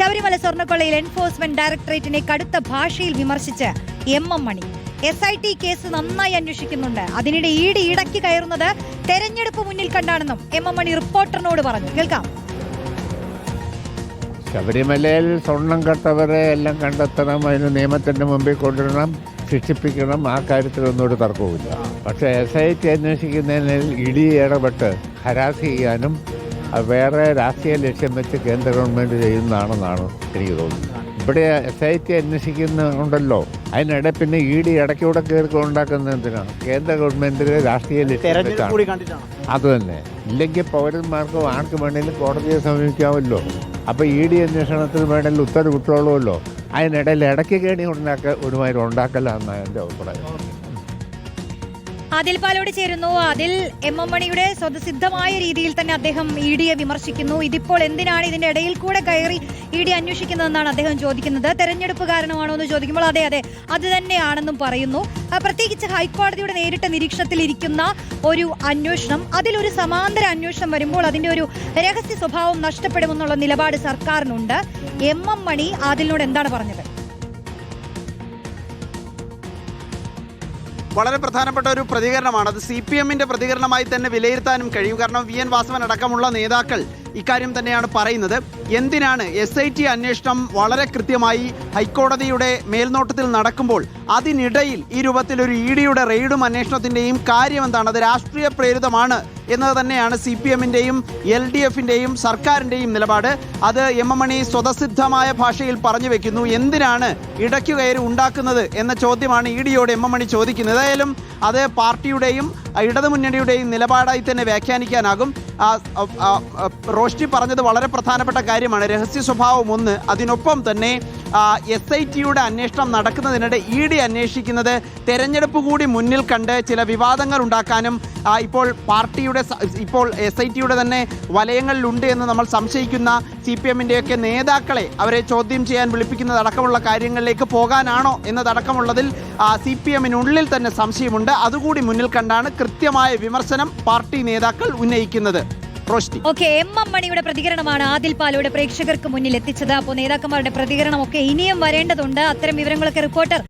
Sabarimala സ്വർണ്ണക്കൊള്ളയിൽ enforcement ഡയറക്ടറേറ്റിനെ കടുത്ത ഭാഷയിൽ വിമർശിച്ച് എം മണി. SIT കേസ് നന്നായി അന്വേഷിക്കുന്നുണ്ട്, അതിനിടെ ED ഇടയ്ക്ക് കയറുന്നത് തെരഞ്ഞെടുപ്പ് മുന്നിൽ കണ്ടാണെന്നും എം മണി റിപ്പോർട്ടറിനോട് പറഞ്ഞു. കേൾക്കാം. ശബരിമലയിൽ സ്വർണം കട്ടവരെ എല്ലാം കണ്ടെത്തണം, അതിന് നിയമത്തിൻ്റെ മുമ്പിൽ കൊണ്ടുവരണം, ശിക്ഷിപ്പിക്കണം. ആ കാര്യത്തിലൊന്നും ഒരു തർക്കവുമില്ല. പക്ഷേ SIT അന്വേഷിക്കുന്നതിൽ ED ഇടപെട്ട് ഹരാസ് ചെയ്യാനും വേറെ രാഷ്ട്രീയ ലക്ഷ്യം വെച്ച് കേന്ദ്ര ഗവൺമെൻറ് ചെയ്യുന്നതാണെന്നാണ് എനിക്ക് തോന്നുന്നത്. ഇവിടെ SIT അന്വേഷിക്കുന്നുണ്ടല്ലോ, അതിനിടെ പിന്നെ ED ഇടയ്ക്കൂടെ കയറി ഉണ്ടാക്കുന്നത് എന്തിനാണ്? കേന്ദ്ര ഗവൺമെൻറ് രാഷ്ട്രീയ ലക്ഷ്യം വെച്ചാണ്. അത് തന്നെ. ഇല്ലെങ്കിൽ പൗരന്മാർക്ക് ആർക്ക് വേണമെങ്കിലും കോടതിയെ സമീപിക്കാമല്ലോ. അപ്പോൾ ED അന്വേഷണത്തിൽ വേണമെങ്കിൽ ഉത്തരവ് വിട്ടോളുമല്ലോ. അതിനിടയിൽ ഇടയ്ക്ക് കേണി ഒരുമാതിരി ഉണ്ടാക്കലാണെന്നാണ് എൻ്റെ അഭിപ്രായം. ആദിൽ പാലോട് ചേരുന്നു. അതിൽ എം മണിയുടെ സ്വതസിദ്ധമായ രീതിയിൽ തന്നെ അദ്ദേഹം EDയെ വിമർശിക്കുന്നു. ഇതിപ്പോൾ എന്തിനാണ് ഇതിന്റെ ഇടയിൽ കൂടെ കയറി ED അന്വേഷിക്കുന്നതെന്നാണ് അദ്ദേഹം ചോദിക്കുന്നത്. തെരഞ്ഞെടുപ്പ് കാരണമാണോ എന്ന് ചോദിക്കുമ്പോൾ അതെ അത് തന്നെയാണെന്നും പറയുന്നു. പ്രത്യേകിച്ച് ഹൈക്കോടതിയുടെ നേരിട്ട നിരീക്ഷണത്തിൽ ഇരിക്കുന്ന ഒരു അന്വേഷണം, അതിലൊരു സമാന്തര അന്വേഷണം വരുമ്പോൾ അതിന്റെ ഒരു രഹസ്യ സ്വഭാവം നഷ്ടപ്പെടുമെന്നുള്ള നിലപാട് സർക്കാരിനുണ്ട്. എം മണി ആദിലിനോട് എന്താണ് പറഞ്ഞത്? വളരെ പ്രധാനപ്പെട്ട ഒരു പ്രതികരണമാണ്. അത് CPMന്റെ പ്രതികരണമായി തന്നെ വിലയിരുത്താനും കഴിയും. കാരണം VN വാസവൻ അടക്കമുള്ള നേതാക്കൾ ഇക്കാര്യം തന്നെയാണ് പറയുന്നത്. എന്തിനാണ് SIT അന്വേഷണം വളരെ കൃത്യമായി ഹൈക്കോടതിയുടെ മേൽനോട്ടത്തിൽ നടക്കുമ്പോൾ അതിനിടയിൽ ഈ രൂപത്തിലൊരു EDയുടെ റെയ്ഡും അന്വേഷണത്തിൻ്റെയും കാര്യം എന്താണ്? അത് രാഷ്ട്രീയ പ്രേരിതമാണ് എന്നത് തന്നെയാണ് CPMന്റെയും LDFന്റെയും സർക്കാരിൻ്റെയും നിലപാട്. അത് എം മണി സ്വതസിദ്ധമായ ഭാഷയിൽ പറഞ്ഞു വെക്കുന്നു. എന്തിനാണ് ഇടയ്ക്കു കയറി ഉണ്ടാക്കുന്നത് എന്ന ചോദ്യമാണ് EDയോട് എം മണി ചോദിക്കുന്നത്. ഏതായാലും അത് പാർട്ടിയുടെയും ഇടതുമുന്നണിയുടെയും നിലപാടായി തന്നെ വ്യാഖ്യാനിക്കാനാകും. റോഷ്നി പറഞ്ഞത് വളരെ പ്രധാനപ്പെട്ട കാര്യമാണ്. രഹസ്യ സ്വഭാവം ഒന്ന്, അതിനൊപ്പം തന്നെ SITയുടെ അന്വേഷണം നടക്കുന്നതിനിടെ ED അന്വേഷിക്കുന്നത് തെരഞ്ഞെടുപ്പ് കൂടി മുന്നിൽ കണ്ട് ചില വിവാദങ്ങൾ ഉണ്ടാക്കാനും ഇപ്പോൾ SITയുടെ തന്നെ വലയങ്ങളിലുണ്ട് എന്ന് നമ്മൾ സംശയിക്കുന്ന CPMന്റെയൊക്കെ നേതാക്കളെ അവരെ ചോദ്യം ചെയ്യാൻ വിളിപ്പിക്കുന്നതടക്കമുള്ള കാര്യങ്ങളിലേക്ക് പോകാനാണോ എന്നതടക്കമുള്ളതിൽ CPMനുള്ളിൽ തന്നെ സംശയമുണ്ട്. അതുകൂടി മുന്നിൽ കണ്ടാണ് കൃത്യമായ വിമർശനം പാർട്ടി നേതാക്കൾ ഉന്നയിക്കുന്നത്. എം മണിയുടെ പ്രതികരണമാണ് ആദിൽ പാലോട് പ്രേക്ഷകർക്ക് മുന്നിൽ എത്തിച്ചത്. അപ്പോൾ നേതാക്കന്മാരുടെ പ്രതികരണമൊക്കെ ഇനിയും വരേണ്ടതുണ്ട്. അത്തരം വിവരങ്ങളൊക്കെ റിപ്പോർട്ടർ